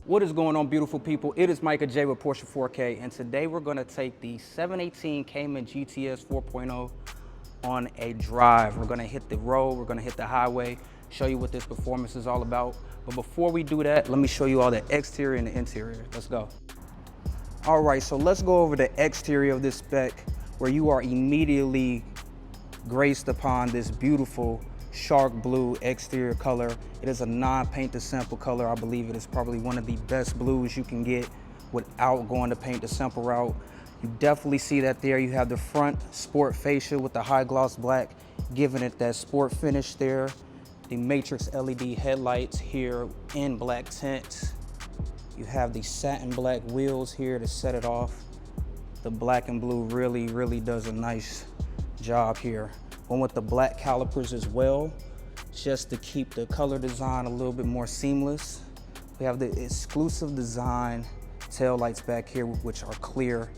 What is going on, beautiful people? It is Micah J with Porsche 4K, and today we're going to take the 718 Cayman GTS 4.0 on a drive. We're going to hit the road, we're going to hit the highway, show you what this performance is all about. But before we do that, let me show you all the exterior and the interior. Let's go. All right, so let's go over the exterior of this spec, where you are immediately graced upon this beautiful shark blue exterior color. It is a non-paint to sample color. I believe it is probably one of the best blues you can get without going to paint to sample route. You definitely see that there. You have the front sport fascia with the high gloss black, giving it that sport finish there. The matrix LED headlights here in black tint. You have the satin black wheels here to set it off. The black and blue really does a nice job here. One with the black calipers as well, just to keep the color design a little bit more seamless. We have the exclusive design tail lights back here, which are clear.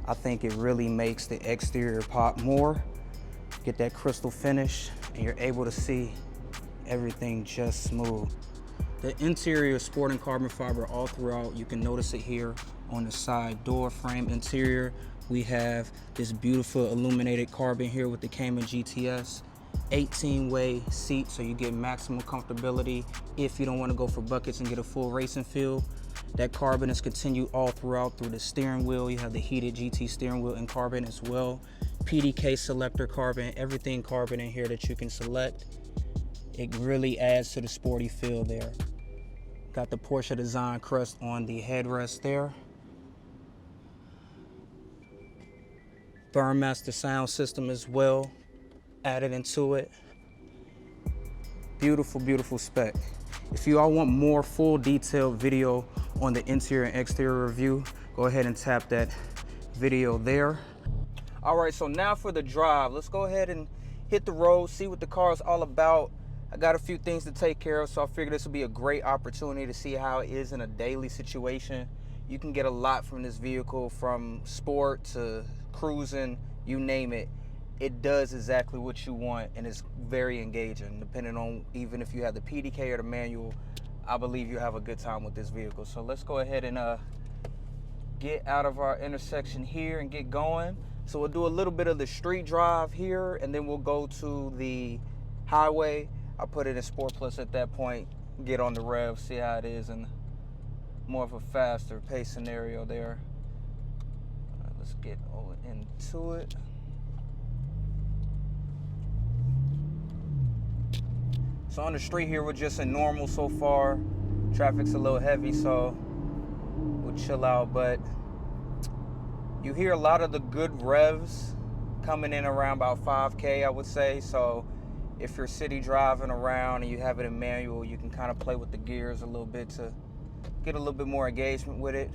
I think it really makes the exterior pop more. Get that crystal finish, and you're able to see everything just smooth. The interior is sporting carbon fiber all throughout. You can notice it here on the side door frame interior. We have this beautiful illuminated carbon here with the Cayman GTS. 18-way seat, so you get maximum comfortability if you don't want to go for buckets and get a full racing feel. That carbon is continued all throughout through the steering wheel. You have the heated GT steering wheel in carbon as well. PDK selector carbon, everything carbon in here that you can select. It really adds to the sporty feel there. Got the Porsche design crest on the headrest there. Burmester sound system as well added into it. Beautiful spec. If you all want more full detailed video on the interior and exterior review, go ahead and tap that video there. All right, so now for the drive. Let's go ahead and hit the road, see what the car is all about. I got a few things to take care of, so I figured this would be a great opportunity to see how it is in a daily situation. You can get a lot from this vehicle, from sport to cruising, you name it. It does exactly what you want, and it's very engaging. Depending on even if you have the PDK or the manual, I believe you have a good time with this vehicle. So let's go ahead and get out of our intersection here and get going. So we'll do a little bit of the street drive here, and then we'll go to the highway. I'll put it in Sport Plus at that point, get on the rev, see how it is, and more of a faster pace scenario there. All right, let's get into it. So on the street here, we're just in normal so far. Traffic's a little heavy, so we'll chill out. But you hear a lot of the good revs coming in around about 5K, I would say. So if you're city driving around and you have it in manual, you can kind of play with the gears a little bit to get a little bit more engagement with it.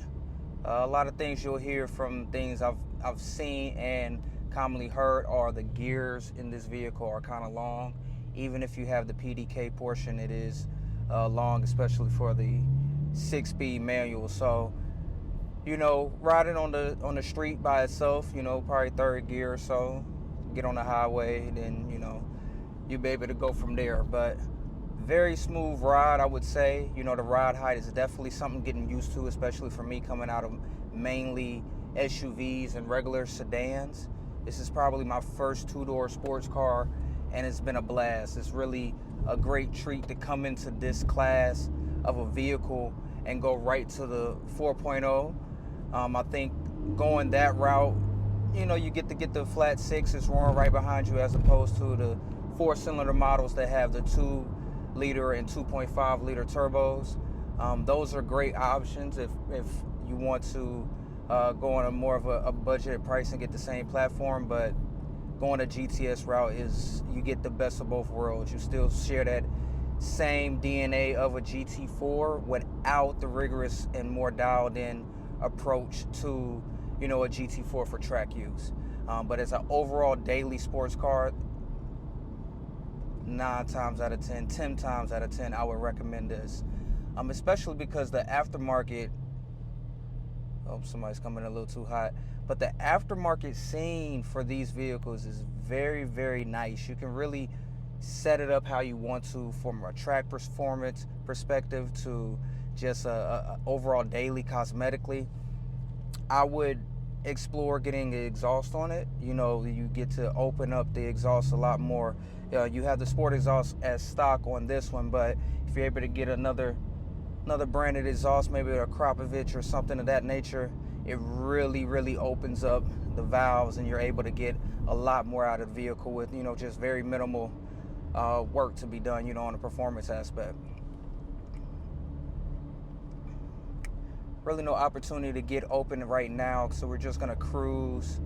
A lot of things you'll hear from things I've seen and commonly heard are the gears in this vehicle are kind of long. Even if you have the PDK portion, it is long, especially for the 6-speed manual. So, you know, riding on the street by itself, you know, probably third gear or so, get on the highway, then, you know, you'll be able to go from there. But very smooth ride, I would say. You know, the ride height is definitely something getting used to, especially for me coming out of mainly SUVs and regular sedans. This is probably my first two-door sports car, and it's been a blast. It's really a great treat to come into this class of a vehicle and go right to the 4.0. I think going that route, you know, you get to get the flat sixes roaring right behind you, as opposed to the 4-cylinder models that have the 2-liter and 2.5-liter turbos. Those are great options if you want to go on a more of a budgeted price and get the same platform. But going a GTS route is, you get the best of both worlds. You still share that same DNA of a GT4 without the rigorous and more dialed in approach to, you know, a GT4 for track use. But as an overall daily sports car, 9 times out of 10, 10 times out of 10, I would recommend this. Especially because the aftermarket, oh, somebody's coming a little too hot. But the aftermarket scene for these vehicles is very, very nice. You can really set it up how you want to, from a track performance perspective to just a overall daily cosmetically. I would explore getting the exhaust on it. You know, you get to open up the exhaust a lot more. You have the sport exhaust as stock on this one, but if you're able to get another branded exhaust, maybe a Kropovich or something of that nature, it really opens up the valves, and you're able to get a lot more out of the vehicle with, you know, just very minimal work to be done, you know, on the performance aspect. Really no opportunity to get open right now, so we're just gonna cruise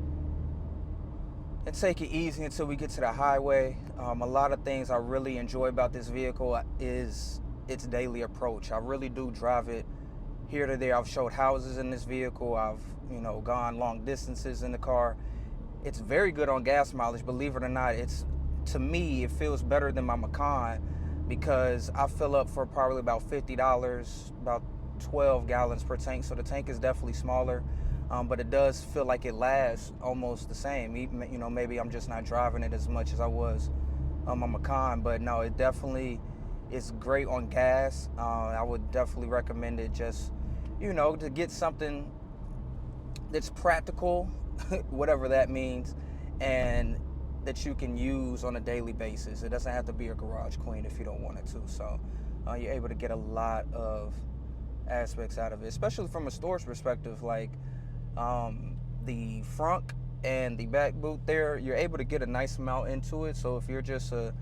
and take it easy until we get to the highway. A lot of things I really enjoy about this vehicle is its daily approach. I really do drive it here to there. I've showed houses in this vehicle. I've, you know, gone long distances in the car. It's very good on gas mileage, believe it or not. To me, it feels better than my Macan, because I fill up for probably about $50, about 12 gallons per tank. So the tank is definitely smaller, but it does feel like it lasts almost the same. Even, you know, maybe I'm just not driving it as much as I was on my Macan, but no, it definitely is great on gas. I would definitely recommend it, just, you know, to get something that's practical, whatever that means, and that you can use on a daily basis. It doesn't have to be a garage queen if you don't want it to. So you're able to get a lot of aspects out of it, especially from a storage perspective. Like the front and the back boot there, you're able to get a nice amount into it. So if you're just a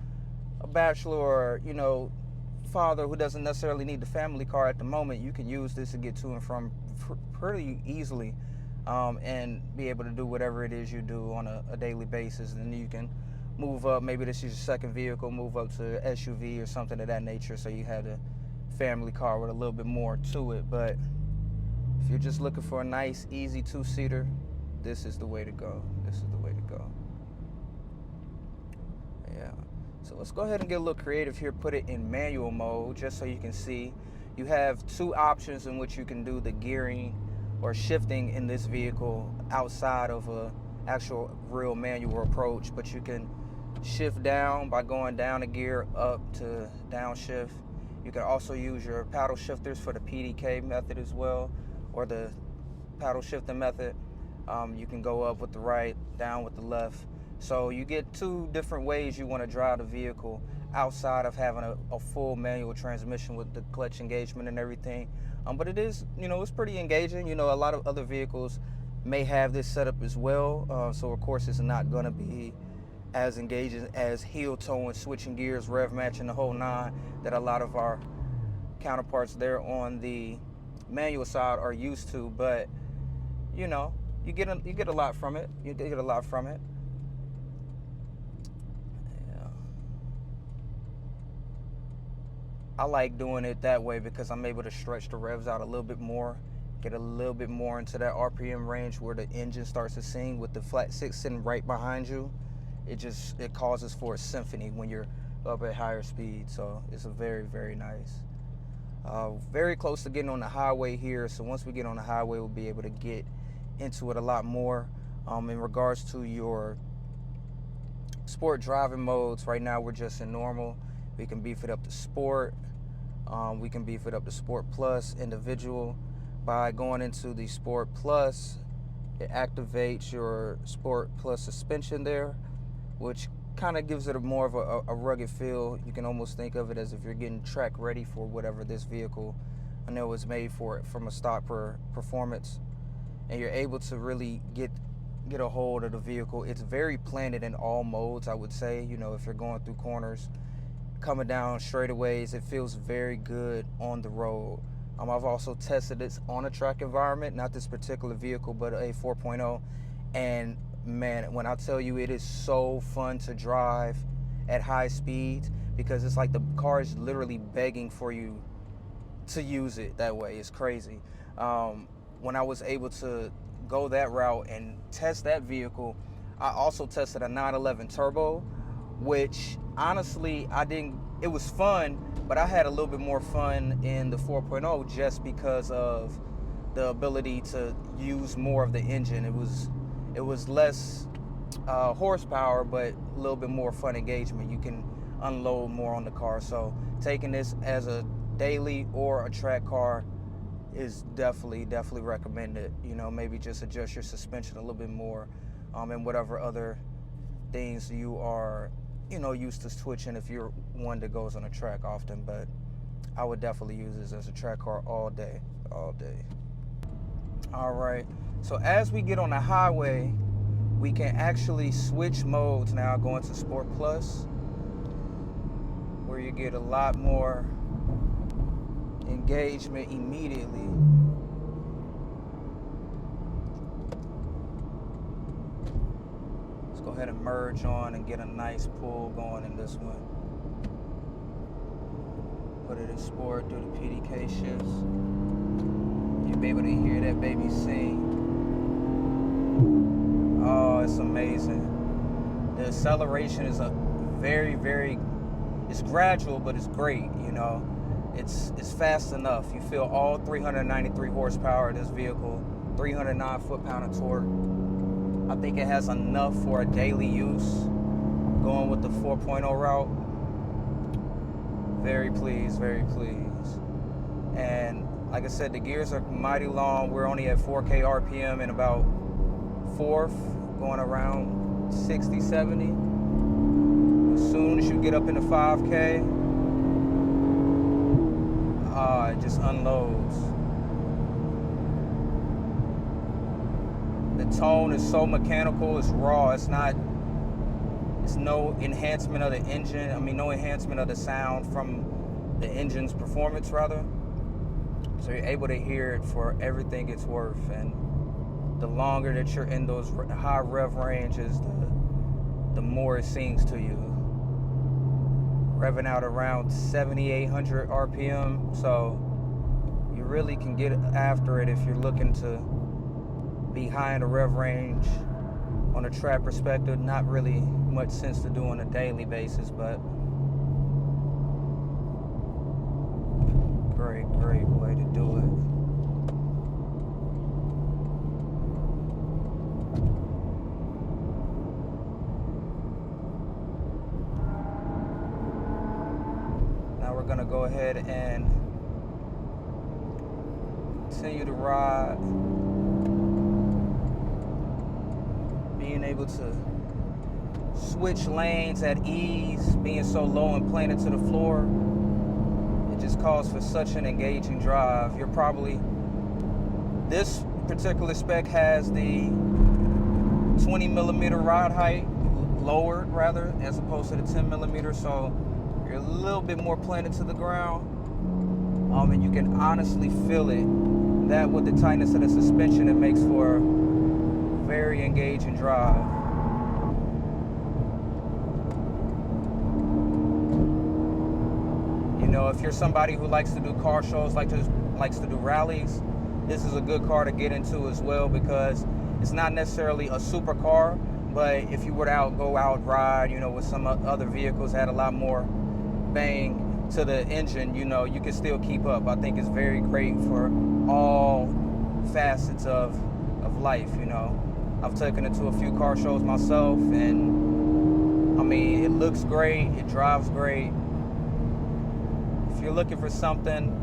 bachelor, or, you know, father who doesn't necessarily need the family car at the moment, you can use this to get to and from pretty easily, and be able to do whatever it is you do on a daily basis. And then you can move up. Maybe this is your second vehicle, move up to SUV or something of that nature, so you had a family car with a little bit more to it. But if you're just looking for a nice, easy two-seater, this is the way to go. This is the way to go. Yeah. So let's go ahead and get a little creative here. Put it in manual mode just so you can see. You have two options in which you can do the gearing or shifting in this vehicle outside of a actual real manual approach. But you can shift down by going down a gear, up to downshift. You can also use your paddle shifters for the PDK method as well, or the paddle shifting method. You can go up with the right, down with the left. So you get two different ways you want to drive the vehicle outside of having a full manual transmission with the clutch engagement and everything. But it is, you know, it's pretty engaging. You know, a lot of other vehicles may have this setup as well. So of course it's not going to be as engaging as heel toe and switching gears, rev matching, the whole nine, that a lot of our counterparts there on the manual side are used to. But, you know, you get a lot from it. You get a lot from it. Yeah. I like doing it that way because I'm able to stretch the revs out a little bit more, get a little bit more into that RPM range where the engine starts to sing with the flat six sitting right behind you. It causes for a symphony when you're up at higher speed. So it's a very nice. Very close to getting on the highway here. So once we get on the highway, we'll be able to get into it a lot more. In regards to your sport driving modes, right now we're just in normal. We can beef it up to sport. We can beef it up to Sport Plus individual. By going into the Sport Plus, it activates your Sport Plus suspension there, which kind of gives it more of a rugged feel. You can almost think of it as if you're getting track ready for whatever this vehicle, I know, was made for it from a stock performance. And you're able to really get a hold of the vehicle. It's very planted in all modes, I would say. You know, if you're going through corners, coming down straightaways, it feels very good on the road. I've also tested this on a track environment, not this particular vehicle, but a 4.0. And man, when I tell you, it is so fun to drive at high speeds, because it's like the car is literally begging for you to use it that way. It's crazy. When I was able to go that route and test that vehicle, I also tested a 911 Turbo, which honestly, it was fun, but I had a little bit more fun in the 4.0 just because of the ability to use more of the engine. It was less horsepower, but a little bit more fun engagement. You can unload more on the car. So taking this as a daily or a track car is definitely recommended. You know, maybe just adjust your suspension a little bit more, and whatever other things you are, you know, used to switching if you're one that goes on a track often. But I would definitely use this as a track car all day. All right, so as we get on the highway, we can actually switch modes now, go into Sport Plus, where you get a lot more engagement immediately. Let's go ahead and merge on and get a nice pull going in this one. Put it in sport, do the PDK shifts. You'll be able to hear that baby sing. Oh, it's amazing. The acceleration is a very, it's gradual, but it's great, you know. It's fast enough. You feel all 393 horsepower of this vehicle, 309 foot-pound of torque. I think it has enough for a daily use, going with the 4.0 route. Very pleased. And like I said, the gears are mighty long. We're only at 4K RPM in about fourth, going around 60, 70. As soon as you get up into 5K, it just unloads. The tone is so mechanical, it's raw, it's no enhancement of the engine. I mean, no enhancement of the sound from the engine's performance, rather. So you're able to hear it for everything it's worth. And the longer that you're in those high rev ranges, the more it sings to you. Revving out around 7,800 RPM, so you really can get after it if you're looking to be high in the rev range on a track perspective. Not really much sense to do on a daily basis, but great way to do it. Now we're gonna go ahead and continue to ride. Being able to switch lanes at ease, being so low and planted to the floor, it just calls for such an engaging drive. You're probably, this particular spec has the 20 millimeter ride height lowered, rather, as opposed to the 10 millimeter, so you're a little bit more planted to the ground, and you can honestly feel it. That with the tightness of the suspension, it makes for a very engaging drive. You know, if you're somebody who likes to do car shows, likes to do rallies, this is a good car to get into as well, because it's not necessarily a super car, but if you were to go out ride, you know, with some other vehicles that had a lot more bang to the engine, you know, you can still keep up. I think it's very great for all facets of life, you know. I've taken it to a few car shows myself, and I mean, it looks great, it drives great. If you're looking for something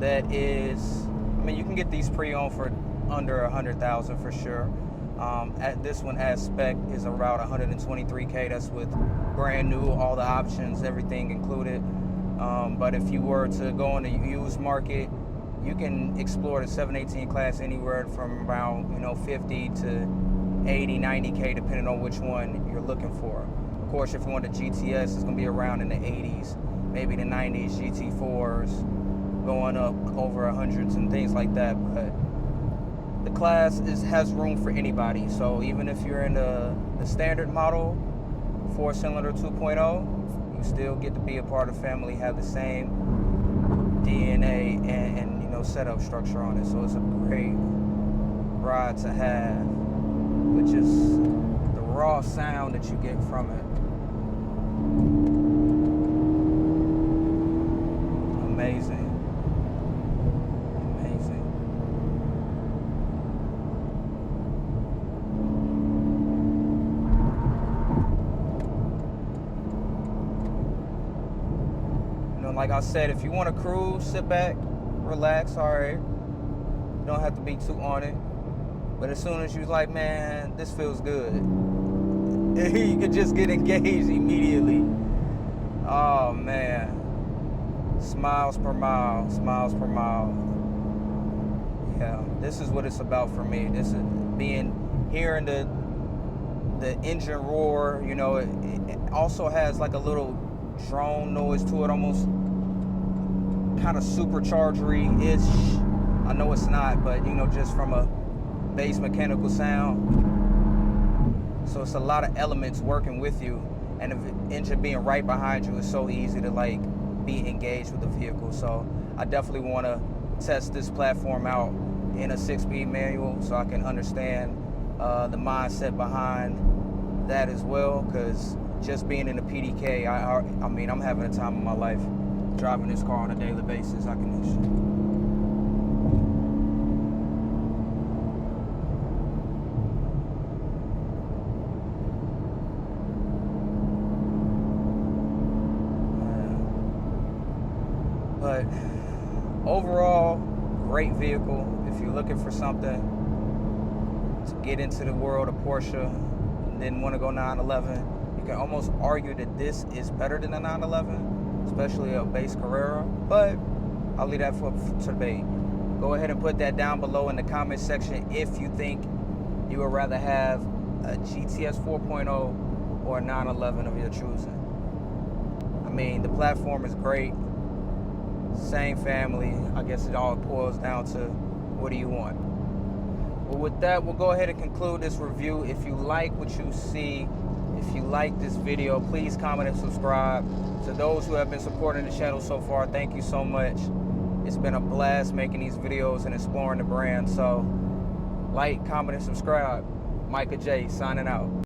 that is, I mean, you can get these pre-owned for under 100,000 for sure. At this one, as spec, is around 123K. That's with brand new, all the options, everything included. But if you were to go in the used market, you can explore the 718 class anywhere from around, you know, 50 to 80, 90K, depending on which one you're looking for. Of course, if you want the GTS, it's gonna be around in the 80s, maybe the 90s, GT4s, going up over 100s and things like that. But the class has room for anybody. So even if you're in the standard model, 4-cylinder 2.0, you still get to be a part of the family, have the same DNA and you know, setup structure on it. So it's a great ride to have, which is the raw sound that you get from it. Amazing. Like I said, if you want to cruise, sit back, relax, all right. You don't have to be too on it. But as soon as you're like, man, this feels good, you could just get engaged immediately. Oh, man. Smiles per mile, smiles per mile. Yeah, this is what it's about for me. This is hearing the engine roar. You know, it also has like a little drone noise to it, almost kind of superchargery-ish. I know it's not, but you know, just from a bass mechanical sound. So it's a lot of elements working with you, and the engine being right behind you is so easy to like be engaged with the vehicle. So I definitely want to test this platform out in a 6-speed manual so I can understand the mindset behind that as well, because just being in a PDK, I mean, I'm having a time of my life driving this car on a daily basis. I can But overall, great vehicle. If you're looking for something to get into the world of Porsche and then want to go 911, you can almost argue that this is better than a 911, especially a base Carrera, but I'll leave that for debate. Go ahead and put that down below in the comment section if you think you would rather have a GTS 4.0 or a 911 of your choosing. I mean, the platform is great. Same family. I guess it all boils down to what do you want. Well, with that, we'll go ahead and conclude this review. If you like what you see, if you like this video, please comment and subscribe. To those who have been supporting the channel so far, thank you so much. It's been a blast making these videos and exploring the brand. So like, comment, and subscribe. Micah J signing out.